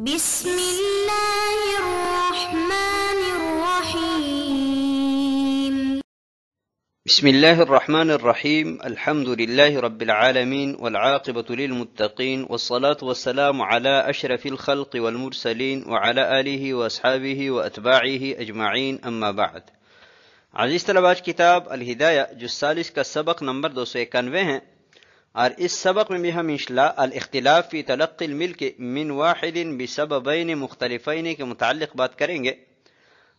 بسم الله الرحمن الرحيم. بسم الله الرحمن الرحيم. الحمد لله رب العالمين والعاقبة للمتقين والصلاة والسلام على أشرف الخلق والمرسلين وعلى آله وأصحابه وأتباعه أجمعين، أما بعد. عزیز طلبہ، آج کتاب الہدایہ جز 40 کا سبق نمبر 291 ہے، اور اس سبق میں بھی ہم انشاءاللہ الاختلاف فی تلقی الملک من واحد بسببین مختلفین کے متعلق بات کریں گے.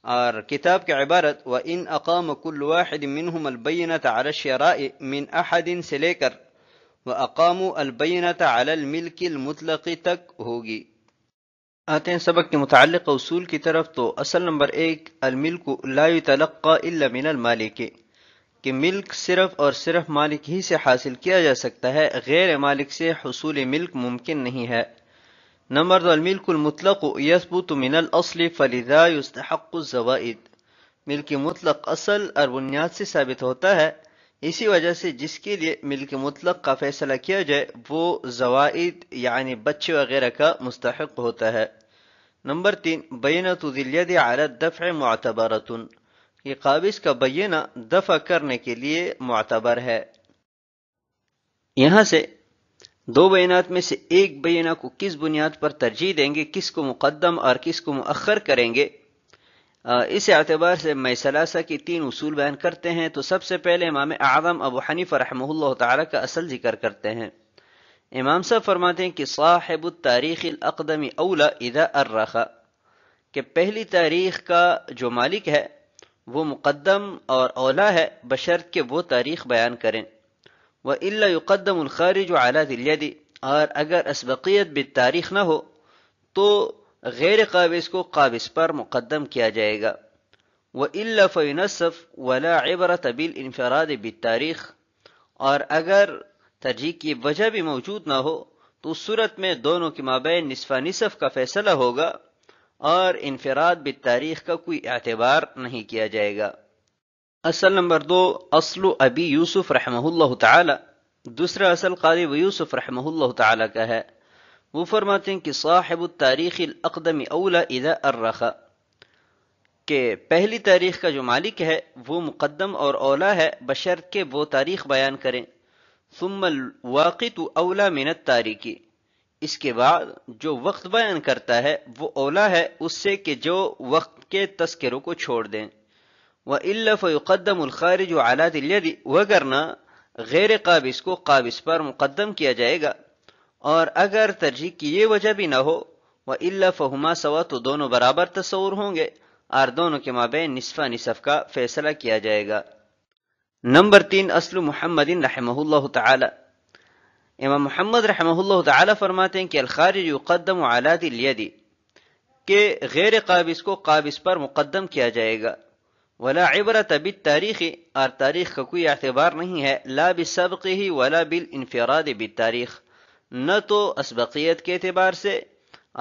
اور کتاب کی عبارت وَإِنْ أَقَامَ كُلُّ وَاحِدٍ مِّنْهُمَ الْبَيِّنَةَ عَلَى الشِّرَاءِ مِنْ أَحَدٍ سے لے کر وَأَقَامُوا الْبَيِّنَةَ عَلَى الْمِلْكِ الْمُطْلَقِ تک ہوگی. آتے ہیں سبق کے متعلق اصول کی طرف. تو اصل نمبر 1، الملک لا يتلقى الا من المالک، کہ ملک صرف اور صرف مالک ہی سے حاصل کیا جا سکتا ہے، غیر مالک سے حصول ملک ممکن نہیں ہے. نمبر 2، الملک المطلق یثبت من الاصل فلذا یستحق الزوائد، ملک مطلق اصل اور بنیاد سے ثابت ہوتا ہے، اسی وجہ سے جس کے لیے ملک مطلق کا فیصلہ کیا جائے وہ زوائد یعنی بچے وغیرہ کا مستحق ہوتا ہے. نمبر 3، بینۃ ذی الید علی الدفع معتبرۃ، یہ قابض کا بینہ دفع کرنے کے لیے معتبر ہے. یہاں سے دو بینات میں سے ایک بینہ کو کس بنیاد پر ترجیح دیں گے، کس کو مقدم اور کس کو مؤخر کریں گے، اس اعتبار سے میں ثلاثہ کی 3 اصول بیان کرتے ہیں. تو سب سے پہلے امام اعظم ابو حنیفہ رحمہ اللہ تعالی کا اصل ذکر کرتے ہیں. امام صاحب فرماتے ہیں کہ صاحب التاریخ الاقدم اولا اذا ارخ، کہ پہلی تاریخ کا جو مالک ہے وہ مقدم اور اولا ہے بشرط کہ وہ تاریخ بیان کریں. وَإِلَّا يُقَدَّمُ الْخَارِجُ عَلَى ذِي الْيَدِ، اور اگر اسبقیت بالتاریخ نہ ہو تو غیر قابض کو قابض پر مقدم کیا جائے گا. وَإِلَّا فَيُنَصَّفْ وَلَا عِبْرَةَ بِالْإِنْفِرَادِ بِالتَّارِيخ، اور اگر ترجیح کی وجہ بھی موجود نہ ہو تو اس صورت میں دونوں کے مابین نصف نصف کا فیصلہ ہوگا اور انفراد بالتاریخ کا کوئی اعتبار نہیں کیا جائے گا. اصل نمبر 2، اصل ابی یوسف رحمہ اللہ تعالی، دوسرا اصل قاضی ابو یوسف رحمہ اللہ تعالی کا ہے. وہ فرماتے ہیں کہ صاحب التاریخ الاقدم اولا اذا ارخ، کہ پہلی تاریخ کا جو مالک ہے وہ مقدم اور اولا ہے بشرط کہ وہ تاریخ بیان کریں. ثم الواقت اولا من التاریخ، اس کے بعد جو وقت بیان کرتا ہے وہ اولا ہے اس سے کہ جو وقت کے تذکروں کو چھوڑ دیں. وَإِلَّا فَيُقَدَّمُ الْخَارِجُ عَلَى ذِي الْيَدِ، وگرنہ غیر قابض کو قابض پر مقدم کیا جائے گا. اور اگر ترجیح کی یہ وجہ بھی نہ ہو وَإِلَّا فَهُمَا سَوَا، تو دونوں برابر تصور ہوں گے اور دونوں کے مابین نصف نصف کا فیصلہ کیا جائے گا. نمبر 3، اصل محمد رحمہ اللہ تعالی، امام محمد رحمہ اللہ تعالی فرماتے ہیں کہ الخارج یقدم علی ذی الید، کہ غیر قابض کو قابض پر مقدم کیا جائے گا. ولا عبرۃ بالتاریخ، اور تاریخ کا کوئی اعتبار نہیں ہے، لا بسبقہ ولا بالانفراد بالتاریخ، نہ تو اسبقیت کے اعتبار سے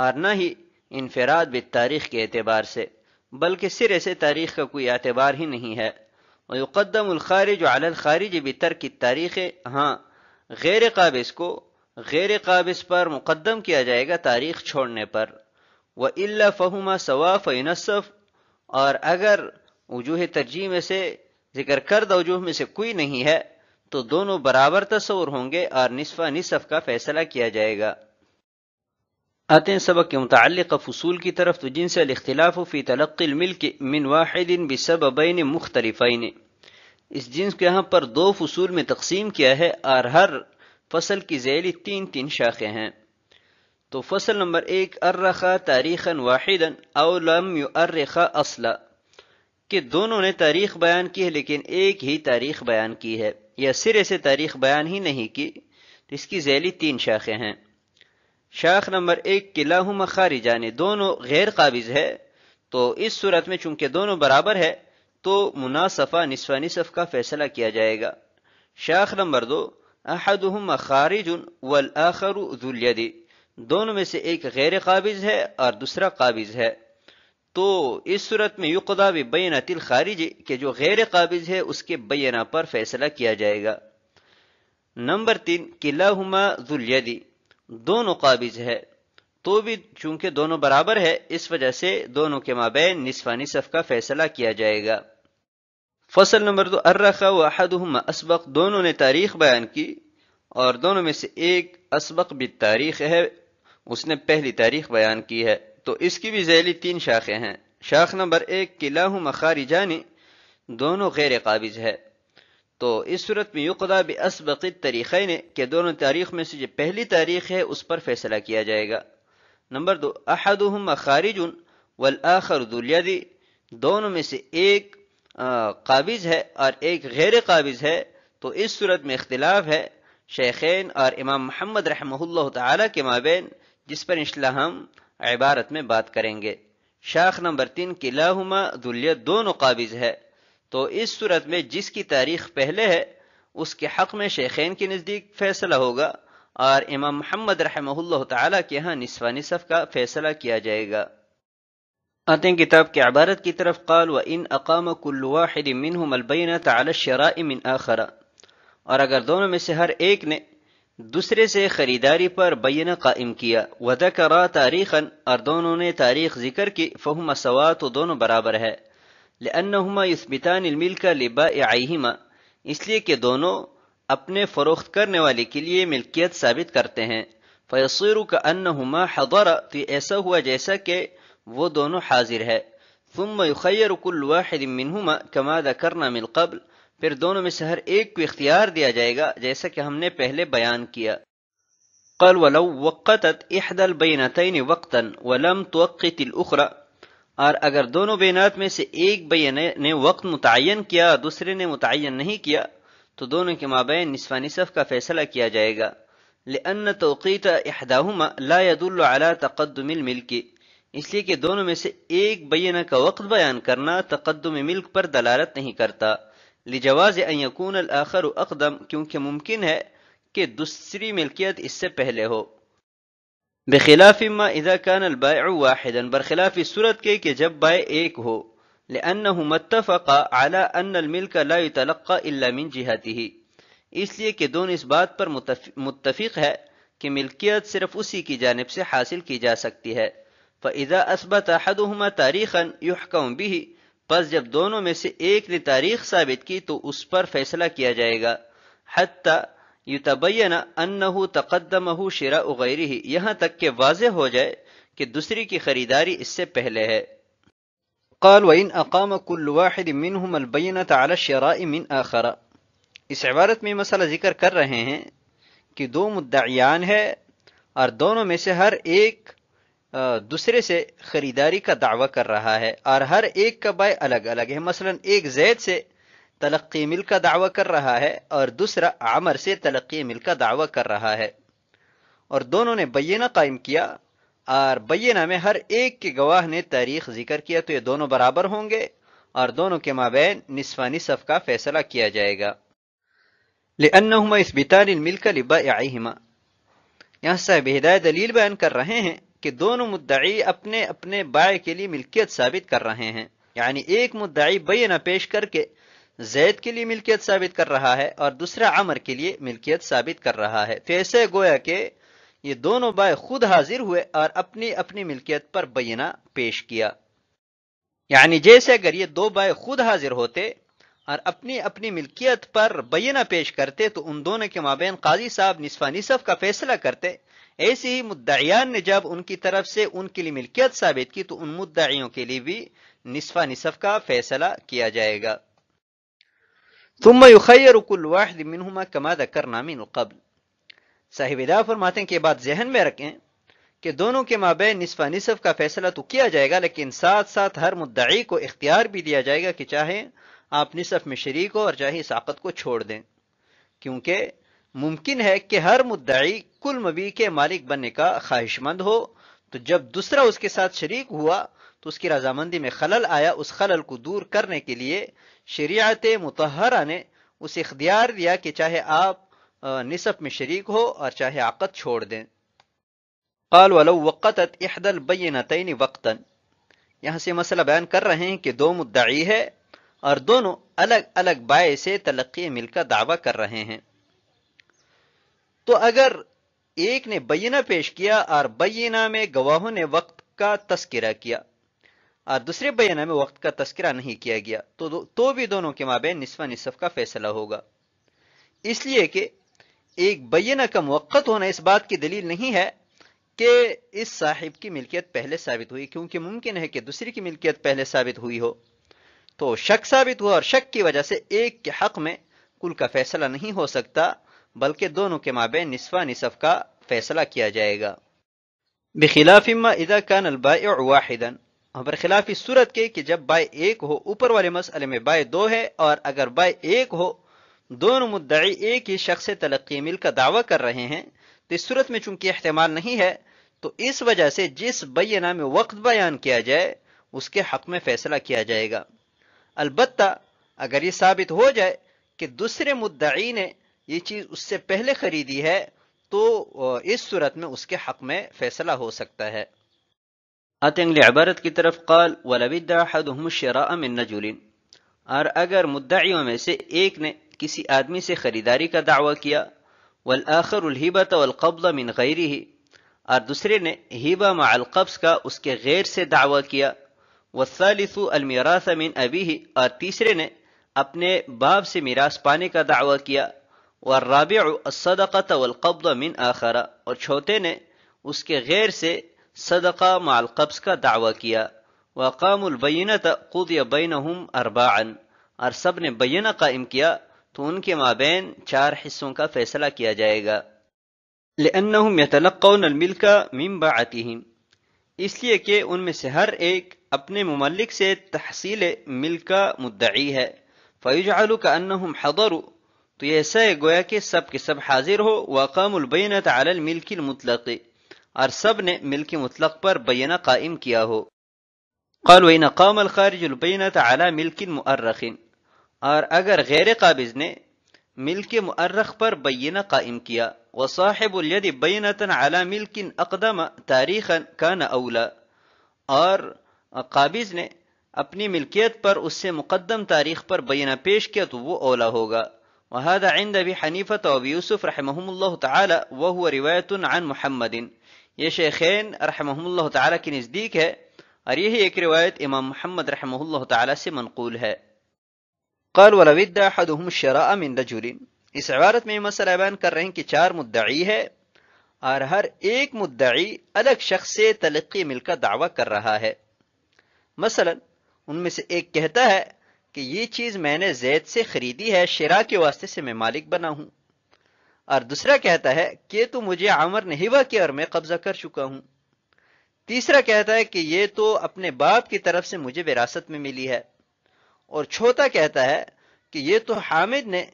اور نہ ہی انفراد بالتاریخ کے اعتبار سے، بلکہ سرے سے تاریخ کا کوئی اعتبار ہی نہیں ہے. ویقدم الخارج علی الخارج بترک التاریخ، ہاں غیر قابض کو غیر قابض پر مقدم کیا جائے گا تاریخ چھوڑنے پر. وَإِلَّا فَهُمَا سَوَا فَيُنَصَّفْ، اور اگر وجوہ ترجیح میں سے ذکر کردہ وجوہ میں سے کوئی نہیں ہے تو دونوں برابر تصور ہوں گے اور نصف نصف کا فیصلہ کیا جائے گا. آتے ہیں سبق کے متعلق فصول کی طرف. تو جن سے الاختلاف فی تلقی الملک من واحد بسببین مختلفین، اس جنس کو یہاں پر 2 فصول میں تقسیم کیا ہے اور ہر فصل کی ذیلی 3 شاخیں ہیں. تو فصل نمبر 1، ارخ تاریخا واحدا او لم یؤرخ اصلا، کہ دونوں نے تاریخ بیان کی ہے لیکن ایک ہی تاریخ بیان کی ہے یا سرے سے تاریخ بیان ہی نہیں کی، تو اس کی ذیلی 3 شاخیں ہیں. شاخ نمبر 1، کلاہما خارجان، دونوں غیر قابض ہے، تو اس صورت میں چونکہ دونوں برابر ہے تو مناصفہ نصف نصف کا فیصلہ کیا جائے گا. شاخ نمبر 2، احدہما خارج والآخر ذو الید، دونوں میں سے ایک غیر قابض ہے اور دوسرا قابض ہے، تو اس صورت میں یقضی ببینۃ الخارج، کہ جو غیر قابض ہے اس کے بینہ پر فیصلہ کیا جائے گا. نمبر 3، کلاہما ذو الید، دونوں قابض ہے تو بھی چونکہ دونوں برابر ہے اس وجہ سے دونوں کے مابین نصف نصف کا فیصلہ کیا جائے گا۔ فصل نمبر 2، ارخ واحدہما اسبق، دونوں نے تاریخ بیان کی اور دونوں میں سے ایک اسبق بالتاریخ ہے، اس نے پہلی تاریخ بیان کی ہے، تو اس کی بھی ذیلی 3 شاخیں ہیں۔ شاخ نمبر 1، کلاہما خارجان، دونوں غیر قابض ہے، تو اس صورت میں یقضی باسبق الطریقین، کہ دونوں تاریخ میں سے جو پہلی تاریخ ہے اس پر فیصلہ کیا جائے گا۔ نمبر 2، احدہما خارج والآخر ذو الید، دونوں میں سے ایک قابض ہے اور ایک غیر قابض ہے، تو اس صورت میں اختلاف ہے شیخین اور امام محمد رحمہ اللہ تعالی کے مابین، جس پر انشاءاللہ ہم عبارت میں بات کریں گے۔ شاخ نمبر 3، کلاہما ذو الید، دونوں قابض ہے، تو اس صورت میں جس کی تاریخ پہلے ہے اس کے حق میں شیخین کے نزدیک فیصلہ ہوگا اور امام محمد رحمہ اللہ تعالی کے ہاں نصف نصف کا فیصلہ کیا جائے گا۔ آتے ہیں کتاب کی عبارت کی طرف۔ قال وَإِنْ أَقَامَ كُلُّ وَاحِدٍ مِّنْهُمَا الْبَيِّنَةَ عَلَى الشِّرَاءِ مِنْ آخَرَ، اور اگر دونوں میں سے ہر ایک نے دوسرے سے خریداری پر بینہ قائم کیا، وَذَكَرَا تَارِيخًا، اور دونوں نے تاریخ ذکر کی، فَهُمَا سَوَاءٌ، تو دونوں برابر ہے، لِأَنَّهُمَا يُثْبِتَانِ الْمِلْكَ لِبَائِعَيْهِمَا، اس لیے کہ دونوں اپنے فروخت کرنے والے کے لیے ملکیت ثابت کرتے ہیں۔ فَيَصِيرُ كَأَنَّهُمَا حَضَرَ، تو ایسا ہوا جیسا کہ وہ دونوں حاضر ہے۔ ثم يخير كل واحد منهما كما ذكرنا من قبل، پھر دونوں میں سے ہر ایک کو اختیار دیا جائے گا جیسا کہ ہم نے پہلے بیان کیا۔ قال ولو وقتت احدى البينتين وقتا ولم توقت الاخرى، اور اگر دونوں بینات میں سے ایک بینہ نے وقت متعین کیا دوسرے نے متعین نہیں کیا، تو دونوں کے مابین نصف نصف کا فیصلہ کیا جائے گا۔ لأن توقیت احداهما لا يدل على تقدم الملک، اس لیے کہ دونوں میں سے ایک بینہ کا وقت بیان کرنا تقدم ملک پر دلالت نہیں کرتا۔ لجواز ان یکون الآخر اقدم، کیونکہ ممکن ہے کہ دوسری ملکیت اس سے پہلے ہو۔ بخلاف ما اذا كان البائع واحدا، برخلاف اس صورت کے کہ جب بائع ایک ہو، لأنهما اتفقا على ان الملك لا يتلقى الا من جهته، اس لیے کہ دونوں اس بات پر متفق ہے کہ ملکیت صرف اسی کی جانب سے حاصل کی جا سکتی ہے۔ فَإِذَا أَثْبَتَ أَحَدُهُمَا تَارِيخًا يُحْكَمُ بِهِ، پس جب دونوں میں سے ایک نے تاریخ ثابت کی تو اس پر فیصلہ کیا جائے گا، حَتَّى يُتَبَيَّنَ أَنَّهُ تَقَدَّمَهُ شِرَاءُ غَيْرِهِ، یہاں تک کہ واضح ہو جائے کہ دوسری کی خریداری اس سے پہلے ہے۔ قال وَإِنْ أَقَامَ كُلُّ وَاحِدٍ مِّنْهُمَا الْبَيِّنَةَ عَلَى الشِّرَاءِ مِنْ آخَرَ، اس عبارت میں مسئلہ ذکر کر رہے ہیں کہ دو مدعیان ہے اور دونوں میں سے ہر ایک دوسرے سے خریداری کا دعویٰ کر رہا ہے اور ہر ایک کا بائع الگ الگ ہے۔ مثلا ایک زید سے تلقی ملک کا دعویٰ کر رہا ہے اور دوسرا عمر سے تلقی ملک کا دعویٰ کر رہا ہے، اور دونوں نے بینہ قائم کیا اور بینہ میں ہر ایک کے گواہ نے تاریخ ذکر کیا، تو یہ دونوں برابر ہوں گے اور دونوں کے مابین نصف نصف کا فیصلہ کیا جائے گا۔ لأنهما يثبتان الملك لبائعيهما، یہاں صاحب ہدایت دلیل بیان کر رہے ہیں کہ دونوں مدعی اپنے اپنے بائع کے لیے ملکیت ثابت کر رہے ہیں، یعنی ایک مدعی بینہ پیش کر کے زید کے لیے ملکیت ثابت کر رہا ہے اور دوسرا عمر کے لیے ملکیت ثابت کر رہا ہے، تو ایسے گویا کہ یہ دونوں بائع خود حاضر ہوئے اور اپنی اپنی ملکیت پر بینہ پیش کیا۔ یعنی جیسے اگر یہ دو بائع خود حاضر ہوتے اور اپنی اپنی ملکیت پر بینہ پیش کرتے تو ان دونوں کے مابین قاضی صاحب نصف نصف کا فیصلہ کرتے، ایسے ہی مدعیان نے جب ان کی طرف سے ان کے لیے ملکیت ثابت کی تو ان مدعیوں کے لیے بھی نصف نصف کا فیصلہ کیا جائے گا۔ ثم يخير كل واحد منهما كما ذكرنا من قبل، صاحب ہدایت فرماتے ہیں کہ یہ بات ذہن میں رکھیں کہ دونوں کے مابین نصف نصف کا فیصلہ تو کیا جائے گا، لیکن ساتھ ساتھ ہر مدعی کو اختیار بھی دیا جائے گا کہ چاہے آپ نصف میں شریک ہو اور چاہے اس عقد کو چھوڑ دیں، کیونکہ ممکن ہے کہ ہر مدعی کل مبیع کے مالک بننے کا خواہش مند ہو، تو جب دوسرا اس کے ساتھ شریک ہوا تو اس کی رضامندی میں خلل آیا، اس خلل کو دور کرنے کے لیے شریعت مطہرہ نے اسے اختیار دیا کہ چاہے آپ نصف میں شریک ہو اور چاہے عقد چھوڑ دیں۔ قال ولو وقتت احدى البينتين وقتا، یہاں سے مسئلہ بیان کر رہے ہیں کہ دو مدعی ہے اور دونوں الگ الگ بائع سے تلقی ملک کا دعویٰ کر رہے ہیں، تو اگر ایک نے بینہ پیش کیا اور بینہ میں گواہوں نے وقت کا تذکرہ کیا اور دوسرے بینہ میں وقت کا تذکرہ نہیں کیا گیا تو بھی دونوں کے مابین نصف نصف کا فیصلہ ہوگا، اس لیے کہ ایک بینہ کا موقت ہونا اس بات کی دلیل نہیں ہے کہ اس صاحب کی ملکیت پہلے ثابت ہوئی، کیونکہ ممکن ہے کہ دوسری کی ملکیت پہلے ثابت ہوئی ہو، تو شک ثابت ہوا اور شک کی وجہ سے ایک کے حق میں کل کا فیصلہ نہیں ہو سکتا، بلکہ دونوں کے مابین نصف نصف کا فیصلہ کیا جائے گا۔ بخلاف ما اذا كان البائع واحدا، برخلاف اس صورت کے کہ جب بائع ایک ہو، اوپر والے مسئلے میں بائع دو ہے اور اگر بائع ایک ہو، دونوں مدعی ایک ہی شخص سے تلقی ملک کا دعویٰ کر رہے ہیں، تو اس صورت میں چونکہ احتمال نہیں ہے تو اس وجہ سے جس بینہ میں وقت بیان کیا جائے اس کے حق میں فیصلہ کیا جائے گا۔ البتہ اگر یہ ثابت ہو جائے کہ دوسرے مدعی نے یہ چیز اس سے پہلے خریدی ہے تو اس صورت میں اس کے حق میں فیصلہ ہو سکتا ہے۔ آتے ہیں اگلی عبارت کی طرف، قال وَلَوِ ادَّعَ أَحَدُهُمُ الشِّرَاءَ مِن رَجُلٍ، اور اگر مدعیوں میں سے ایک نے کسی آدمی سے خریداری کا دعویٰ کیا، وَالْآخَرُ الْهِبَةَ وَالْقَبْضَ مِنْ غَيْرِهِ، اور دوسرے نے ہیبہ مع القبض کا اس کے غیر سے دعویٰ کیا، وَالثَّالِثُ الْمِيرَاثَ مِنْ أَبِيهِ، اور تیسرے نے اپنے باپ سے میراث پانے کا دعویٰ کیا، وَالرَّابِعُ الصَّدَقَةَ وَالْقَبْضَ مِنْ آخَرَ، اور چوتھے نے اس کے غیر سے صدقہ مع القبض کا دعویٰ کیا، وَقَامُوا الْبَيِّنَةَ قُضِيَ بَيْنَهُمْ أَرْبَاعًا، اور سب نے بینہ قائم کیا تو ان کے مابین 4 حصوں کا فیصلہ کیا جائے گا۔ لِأَنَّهُمْ يَتَلَقَّوْنَ الْمِلْكَ مِنْ بَعَتِهِمْ، اس لیے کہ ان میں سے ہر ایک اپنے مملک سے تحصیل ملک کا مدعی ہے، فَيُجْعَلُ كَأَنَّهُمْ حَضَرُوا، تو یہ ایسا ہے گویا کہ سب کے سب حاضر ہو، وَقَامُوا الْبَيِّنَةَ عَلَى الْمِلْكِ الْمُطْلَقِ، اور سب نے ملک مطلق پر بینہ قائم کیا ہو۔ قال وَإِنْ قَامَ الْخَارِجُ الْبَيِّنَةَ عَلَى مِلْكٍ مُؤَرَّخٍ، اور اگر غیر قابض نے ملک مؤرخ پر بینہ قائم کیا، وصاحب الید بینۃ علی ملک اقدم تاریخا کان اولا، اور قابض نے اپنی ملکیت پر اس سے مقدم تاریخ پر بینہ پیش کیا تو وہ اولا ہوگا۔ وهذا عند ابی حنیفہ و ابی یوسف رحمہم اللہ تعالی وهو روایت عن محمد، یہ شیخین رحمہم اللہ تعالی کے نزدیک ہے اور یہی ایک روایت امام محمد رحمہ اللہ تعالی سے منقول ہے۔ قال ولو ادعى احدهم الشراء من رجل، اس عبارت میں یہ مسئلہ بیان کر رہے ہیں کہ 4 مدعی ہے اور ہر ایک مدعی الگ شخص سے تلقی ملک کا دعویٰ کر رہا ہے۔ مثلا ان میں سے ایک کہتا ہے کہ یہ چیز میں نے زید سے خریدی ہے، شراء کے واسطے سے میں مالک بنا ہوں، اور دوسرا کہتا ہے کہ تو مجھے عمر نے ہبہ کیا اور میں قبضہ کر چکا ہوں، تیسرا کہتا ہے کہ یہ تو اپنے باپ کی طرف سے مجھے وراثت میں ملی ہے، اور چوتھا کہتا ہے کہ یہ تو حامد نے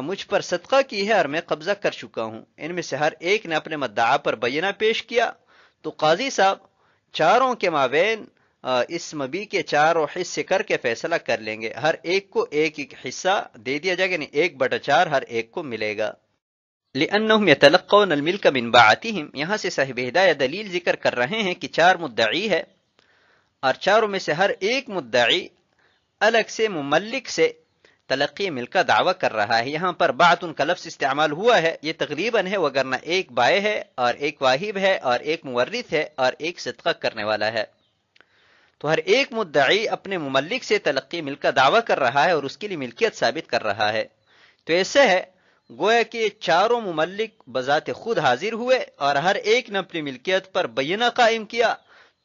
مجھ پر صدقہ کی ہے اور میں قبضہ کر چکا ہوں۔ ان میں سے ہر ایک نے اپنے مدعا پر بینہ پیش کیا تو قاضی صاحب چاروں کے مابین اس مبی کے 4 حصے کر کے فیصلہ کر لیں گے، ہر ایک کو ایک ایک حصہ دے دیا جائے گا، یعنی 1/4 ہر ایک کو ملے گا۔ لِأَنَّهُمْ يَتَلَقَّوْنَ الْمِلْكَ مِنْ بَعَتِهِمْ، یہاں سے صاحب ہدایہ دلیل ذکر کر رہے ہیں کہ 4 مدعی ہے اور چاروں میں سے ہر ایک مدعی الگ سے مملک سے تلقی ملک کا دعویٰ کر رہا ہے۔ یہاں پر بعتن کا لفظ استعمال ہوا ہے، یہ تغلیباً ہے، وگرنہ ایک بائع ہے اور ایک واہب ہے اور ایک مورث ہے اور ایک صدقہ کرنے والا ہے، تو ہر ایک مدعی اپنے مملک سے تلقی ملک کا دعویٰ کر رہا ہے اور اس کے لیے ملکیت ثابت کر رہا ہے۔ تو ایسے ہے گویا کہ چاروں مملک بذات خود حاضر ہوئے اور ہر ایک نے اپنی ملکیت پر بینہ قائم کیا،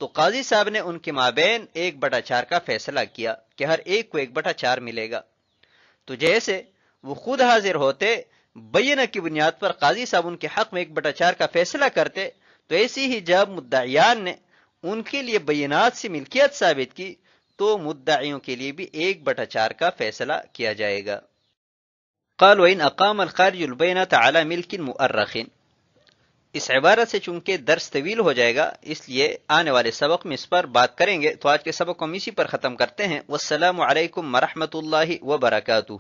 تو قاضی صاحب نے ان کے مابین 1/4 کا فیصلہ کیا کہ ہر ایک کو 1/4 ملے گا۔ تو جیسے وہ خود حاضر ہوتے بینہ کی بنیاد پر قاضی صاحب ان کے حق میں 1/4 کا فیصلہ کرتے، تو ایسی ہی جب مدعیان نے ان کے لیے بینات سے ملکیت ثابت کی تو مدعیوں کے لیے بھی 1/4 کا فیصلہ کیا جائے گا۔ قال وَإِنْ أَقَامَ الْخَارِجُ الْبَيِّنَةَ عَلَى مِلْكٍ مُؤَرَّخٍ، اس عبارت سے چونکہ درس طویل ہو جائے گا اس لیے آنے والے سبق میں اس پر بات کریں گے، تو آج کے سبق کو ہم اسی پر ختم کرتے ہیں۔ والسلام علیکم ورحمۃ اللہ وبرکاتہ۔